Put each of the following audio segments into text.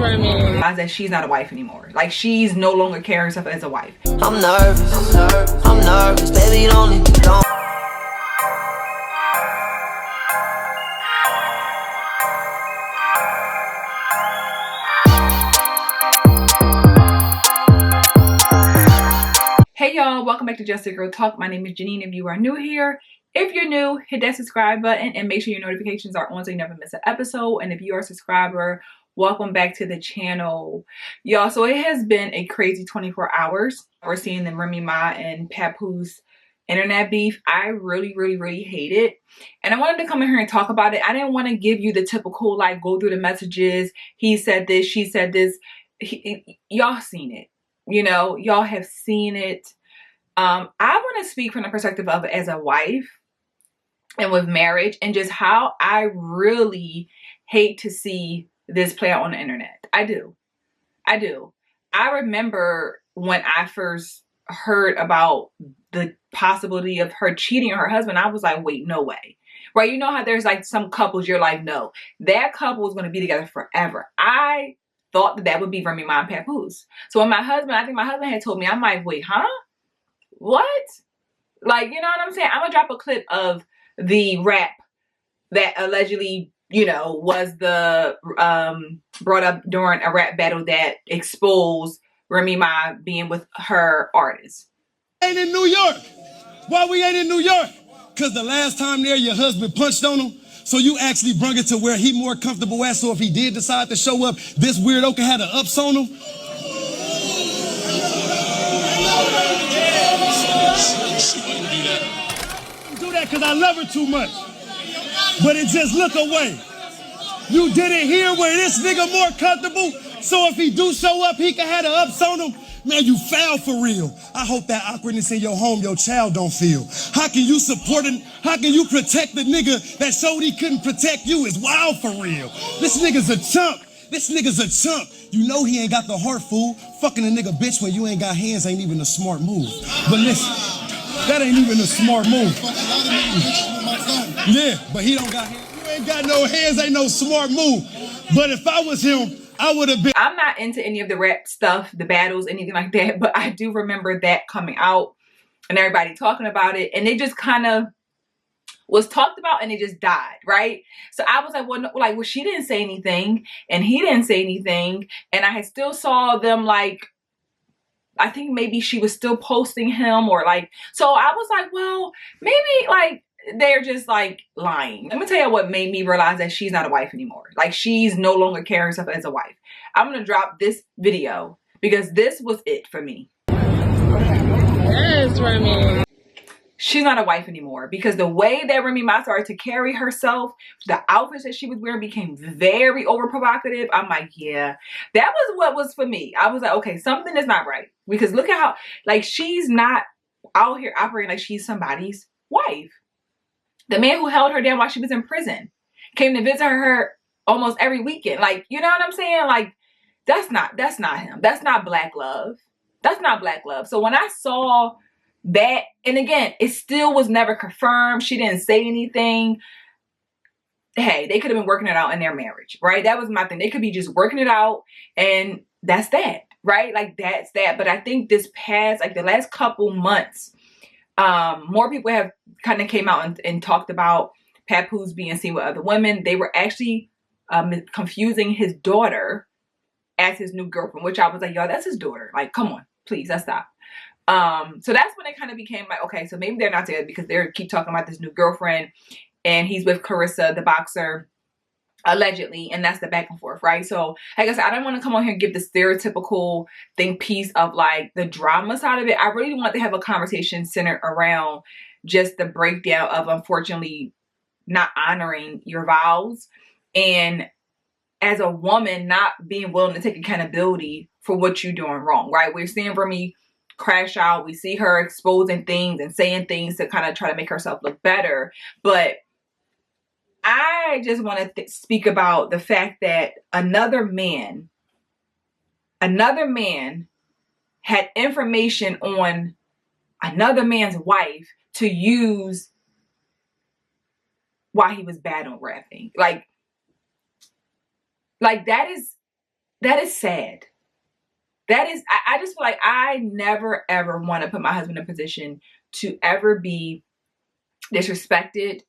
Remy. Realize that she's not a wife anymore. Like, she's no longer carrying herself as a wife. I'm nervous, baby, don't. Hey y'all, welcome back to Just a Girl Talk. My name is Janine. If you are new here, if you're new, hit that subscribe button and make sure your notifications are on so you never miss an episode. And if you are a subscriber, welcome back to the channel. Y'all, so it has been a crazy 24 hours. We're seeing the Remy Ma and Papoose internet beef. I really hate it. And I wanted to come in here and talk about it. I didn't want to give you the typical, like, go through the messages. He said this, she said this. Y'all seen it. You know, y'all have seen it. I want to speak from the perspective of as a wife and with marriage and just how I really hate to see this play out on the internet. I do. I remember when I first heard about the possibility of her cheating on her husband, I was like, wait, no way. Right? You know how there's like some couples you're like, no, that couple is going to be together forever. I thought that would be Remy Ma Papoose. So when I think my husband had told me, I'm like, wait, huh? What? Like, you know what I'm saying? I'm gonna drop a clip of the rap that allegedly, you know, was the brought up during a rap battle that exposed Remy Ma being with her artist. Ain't in New York. Why we ain't in New York? Cause the last time there your husband punched on him. So you actually brung it to where he more comfortable at. So if he did decide to show up, this weirdo can have the ups on him. Do that because I love her too much. But it just look away. You did it here where this nigga more comfortable. So if he do show up, he can have the ups on him. Man, you foul for real. I hope that awkwardness in your home, your child don't feel. How can you support him? How can you protect the nigga that showed he couldn't protect you? Is wild for real. This nigga's a chump. You know he ain't got the heart, fool. Fucking a nigga bitch when you ain't got hands ain't even a smart move. But listen, that ain't even a smart move. Yeah, but he don't got hands. You ain't got no hands, ain't no smart move. But if I was him, I would have been. I'm not into any of the rap stuff, the battles, anything like that, but I do remember that coming out and everybody talking about it, and it just kind of was talked about and it just died, right? So I was like, well, no, like, well, she didn't say anything and he didn't say anything, and I still saw them, like, I think maybe she was still posting him or like, so I was like, well, maybe like they're just like lying. Let me tell you what made me realize that she's not a wife anymore. Like, she's no longer carrying herself as a wife. I'm gonna drop this video because this was it for me. Yes, Remy. She's not a wife anymore because the way that Remy Ma started to carry herself, the outfits that she was wearing became very over provocative. I'm like, yeah, that was what was for me. I was like, okay, something is not right, because look at how, like, she's not out here operating like she's somebody's wife. The man who held her down while she was in prison came to visit her almost every weekend. Like, you know what I'm saying? Like, that's not him. That's not black love. That's not black love. So when I saw that, and again, it still was never confirmed. She didn't say anything. Hey, they could have been working it out in their marriage, right? That was my thing. They could be just working it out, and that's that, right? Like, that's that. But I think this past, like, the last couple months, more people have kind of came out and talked about Papoose being seen with other women. They were actually confusing his daughter as his new girlfriend, which I was like, y'all, that's his daughter. Like, come on, please, let's stop. So that's when it kind of became like, okay, so maybe they're not together because they keep talking about this new girlfriend and he's with Carissa, the boxer, allegedly, and that's the back and forth, right? So like I said, I don't want to come on here and give the stereotypical piece of like the drama side of it. I really want to have a conversation centered around just the breakdown of, unfortunately, not honoring your vows, and as a woman not being willing to take accountability for what you're doing wrong, right? We're seeing Remy crash out. We see her exposing things and saying things to kind of try to make herself look better. But I just want to speak about the fact that another man had information on another man's wife to use while he was battle rapping. Like that is that is sad. That is, I just feel like I never ever want to put my husband in a position to ever be disrespected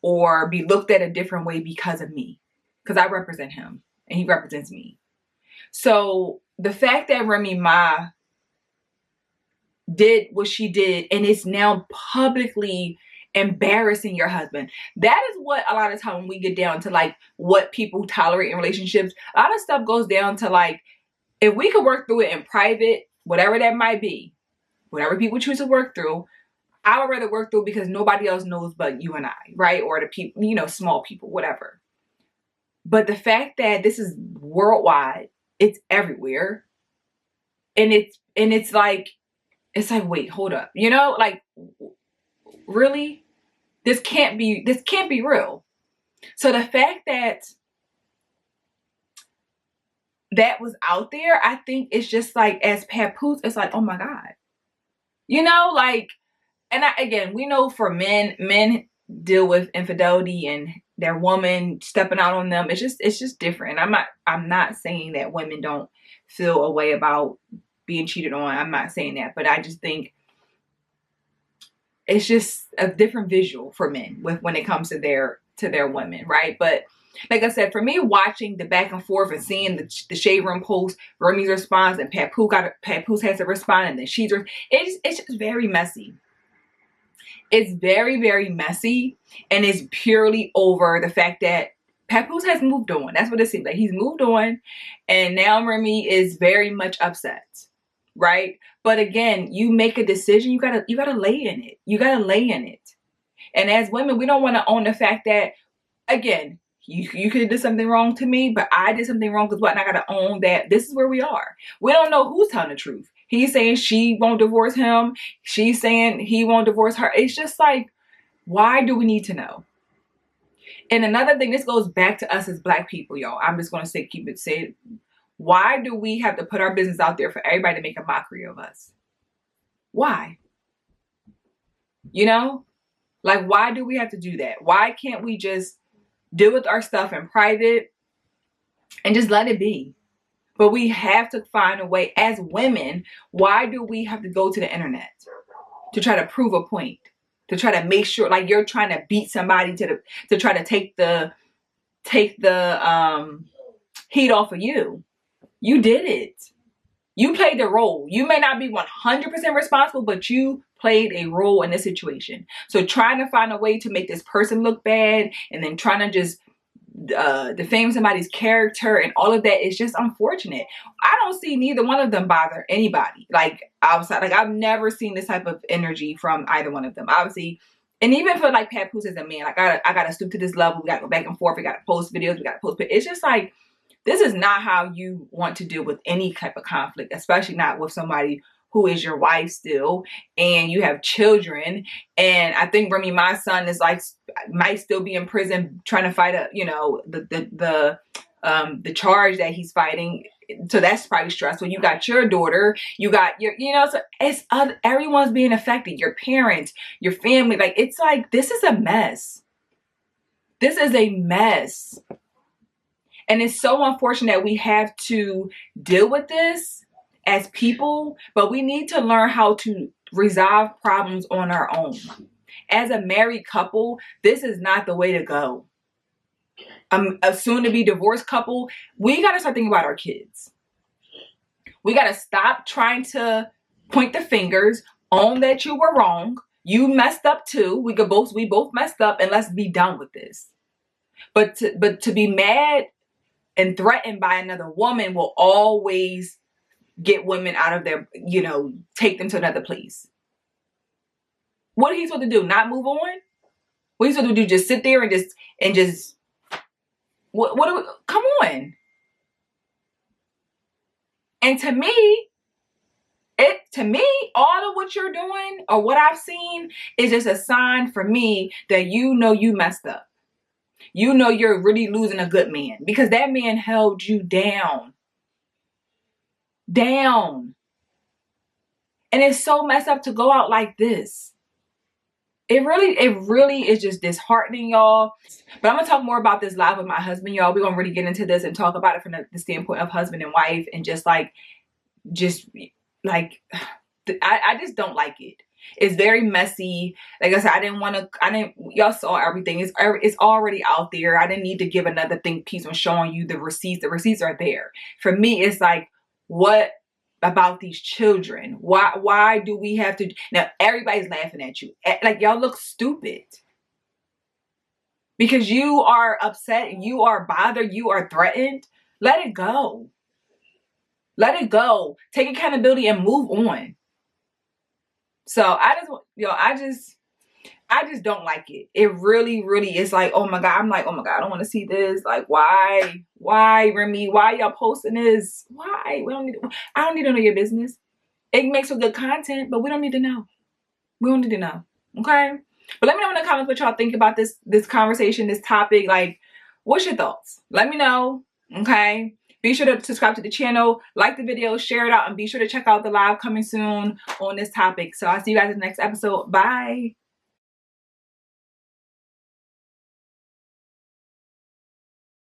or be looked at a different way because of me. Because I represent him and he represents me. So the fact that Remy Ma did what she did and it's now publicly embarrassing your husband, that is what a lot of time when we get down to like what people tolerate in relationships, a lot of stuff goes down to like, if we could work through it in private, whatever that might be, whatever people choose to work through, I would rather work through because nobody else knows but you and I, right? Or the people, you know, small people, whatever. But the fact that this is worldwide, it's everywhere. And it's like, wait, hold up. You know, like, really? This can't be real. So the fact that that was out there, I think it's just like, as Papoose, it's like, oh my God. You know, like, and again, we know for men deal with infidelity and their woman stepping out on them. It's just different. I'm not saying that women don't feel a way about being cheated on. I'm not saying that, but I just think it's just a different visual for men when it comes to their women, right? But like I said, for me, watching the back and forth and seeing the shade room post, Remy's response, and Papoose has to respond, and then it's just very messy. It's very, very messy, and it's purely over the fact that Papoose has moved on. That's what it seems like. He's moved on, and now Remy is very much upset, right? But again, you make a decision, you gotta lay in it. You gotta lay in it. And as women, we don't want to own the fact that, again, you could have did something wrong to me, but I did something wrong because what? And I gotta own that this is where we are. We don't know who's telling the truth. He's saying she won't divorce him. She's saying he won't divorce her. It's just like, why do we need to know? And another thing, this goes back to us as Black people, y'all. I'm just gonna say, why do we have to put our business out there for everybody to make a mockery of us? Why? You know? Like, why do we have to do that? Why can't we just deal with our stuff in private and just let it be? But we have to find a way as women. Why do we have to go to the internet to try to prove a point? To try to make sure, like, you're trying to beat somebody to try to take the heat off of you. You did it. You played the role. You may not be 100% responsible, but you played a role in this situation. So trying to find a way to make this person look bad and then trying to just defame somebody's character and all of that is just unfortunate. I don't see neither one of them bother anybody. Like, outside, like, I've never seen this type of energy from either one of them. Obviously, and even for like Papoose as a man, like, I gotta stoop to this level. We gotta go back and forth. We gotta post videos. We gotta post. But it's just like, this is not how you want to deal with any type of conflict, especially not with somebody who is your wife still, and you have children. And I think Remy Ma's son is like, might still be in prison trying to fight the charge that he's fighting. So that's probably stressful. You got your daughter, you got your, so it's everyone's being affected. Your parents, your family. Like, it's like, this is a mess. This is a mess. And it's so unfortunate that we have to deal with this as people, but we need to learn how to resolve problems on our own. As a married couple, this is not the way to go. A soon-to-be divorced couple, we got to start thinking about our kids. We got to stop trying to point the fingers, own that you were wrong. You messed up too. We both messed up, and let's be done with this. But to be mad and threatened by another woman will always get women out of their, take them to another place. What are you supposed to do? Not move on? What are you supposed to do? Just sit there and just come on. And to me, all of what you're doing or what I've seen is just a sign for me that you messed up. You're really losing a good man because that man held you down. And it's so messed up to go out like this. it really is just disheartening, y'all. But I'm gonna talk more about this live with my husband, y'all. We're gonna really get into this and talk about it from the standpoint of husband and wife, and just like I just don't like it. It's very messy. Like I said, y'all saw everything. It's already out there. I didn't need to give another think piece on showing you the receipts. The receipts are there. For me, it's like, what about these children? Why do we have to? Now everybody's laughing at you. Like, y'all look stupid. Because you are upset, you are bothered, you are threatened. Let it go. Let it go. Take accountability and move on. So I just don't like it. It really is like, oh my God. I'm like, oh my God, I don't want to see this. Like, why, Remy? Why y'all posting this? Why? I don't need to know your business. It makes for good content, but we don't need to know. We don't need to know. Okay? But let me know in the comments what y'all think about this conversation, this topic. Like, what's your thoughts? Let me know. Okay? Be sure to subscribe to the channel, like the video, share it out, and be sure to check out the live coming soon on this topic. So I'll see you guys in the next episode. Bye.